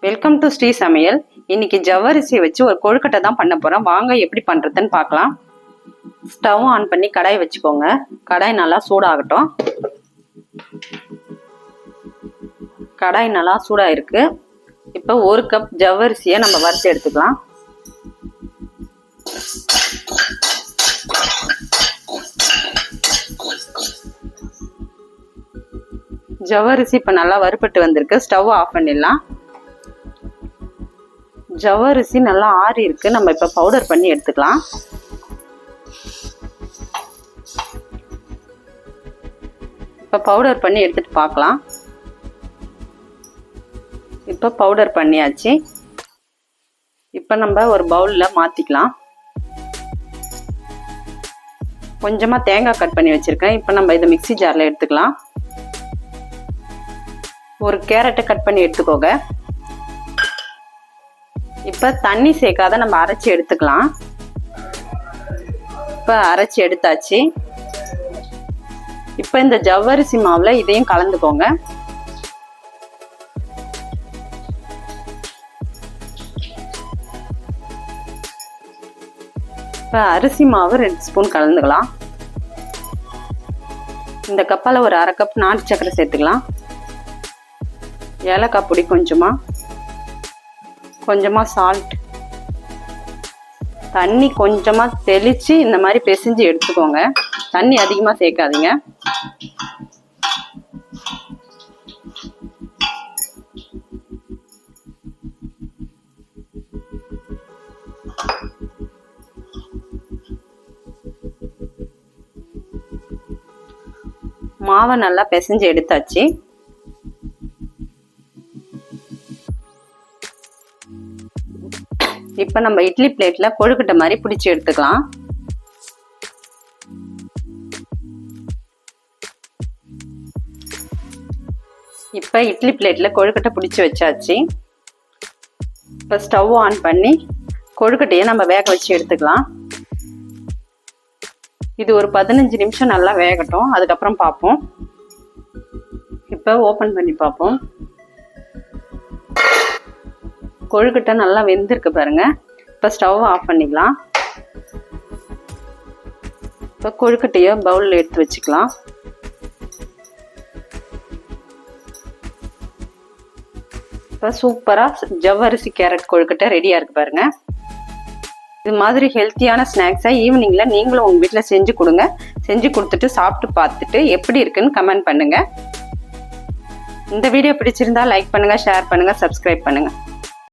Welcome to Sri சமையல். இன்னைக்கு ஜவ்வரிசியை வச்சு ஒரு கொழுக்கட்டை தான் பண்ண போறோம். வாங்க எப்படி பண்றதுன்னு பார்க்கலாம். ஸ்டவ் ஆன் பண்ணி கடாய் வச்சுக்கோங்க. கடாய் நல்லா சூடாகட்டும். கடாய் நல்லா சூடாயிருக்கு. இப்போ 1 கப் ஜவ்வரிசியை நம்ம வறுத்து எடுத்துக்கலாம். ஜவ்வரிசி இப்போ நல்லா வறுபட்டு வந்திருக்கு. ஸ்டவ் ஆஃப் பண்ணிடலாம். ஜவ்வரிசி நல்லா ஆறி இருக்கு. நம்ம இப்போ பவுடர் பண்ணி எடுத்துக்கலாம். இப்போ பவுடர் பண்ணி எடுத்துட்டு பார்க்கலாம். இப்போ பவுடர் பண்ணியாச்சு. இப்போ நம்ம ஒரு பவுலில் மாற்றிக்கலாம். கொஞ்சமாக தேங்காய் கட் பண்ணி வச்சுருக்கேன். இப்போ நம்ம இதை மிக்ஸி ஜாரில் எடுத்துக்கலாம். ஒரு கேரட்டை கட் பண்ணி எடுத்துக்கோங்க. இப்போ தண்ணி சேர்க்காத நம்ம அரைச்சி எடுத்துக்கலாம். இப்போ அரைச்சி எடுத்தாச்சு. இப்போ இந்த ஜவ்வரிசி மாவில் இதையும் கலந்துக்கோங்க. இப்போ அரிசி மாவு 2 ஸ்பூன் கலந்துக்கலாம். இந்த கப்பால் ஒரு 1/2 கப் நாட்டு சக்கரை சேர்த்துக்கலாம். ஏலக்காய் பொடி கொஞ்சமாக சால்ட், தண்ணி கொஞ்சமாக தெளித்து இந்த மாதிரி பிசைஞ்சு எடுத்துக்கோங்க. தண்ணி அதிகமாக சேர்க்காதீங்க. மாவை நல்லா பிசைஞ்சு எடுத்தாச்சு. இப்போ நம்ம இட்லி பிளேட்ல கொழுக்கட்டை மாதிரி பிடிச்சி எடுத்துக்கலாம். இப்போ இட்லி பிளேட்ல கொழுக்கட்டை பிடிச்சி வச்சாச்சு. இப்போ ஸ்டவ் ஆன் பண்ணி கொழுக்கட்டையை நம்ம வேக வச்சு எடுத்துக்கலாம். இது ஒரு 15 நிமிஷம் நல்லா வேகட்டும். அதுக்கப்புறம் பார்ப்போம். இப்போ ஓப்பன் பண்ணி பார்ப்போம். கொழுக்கட்டை நல்லா வெந்திருக்கு பாருங்க. இப்போ ஸ்டவ் ஆஃப் பண்ணிக்கலாம். இப்போ கொழுக்கட்டையை பவுலில் எடுத்து வச்சுக்கலாம். இப்போ சூப்பராக ஜவ்வரிசி கேரட் கொழுக்கட்டை ரெடியாக இருக்கு பாருங்க. இது மாதிரி ஹெல்த்தியான ஸ்நாக்ஸை ஈவினிங்கில் நீங்களும் உங்கள் வீட்டில் செஞ்சு கொடுங்க. செஞ்சு கொடுத்துட்டு சாப்பிட்டு பார்த்துட்டு எப்படி இருக்குன்னு கமெண்ட் பண்ணுங்க. இந்த வீடியோ பிடிச்சிருந்தா லைக் பண்ணுங்க, ஷேர் பண்ணுங்க, சப்ஸ்கிரைப் பண்ணுங்க.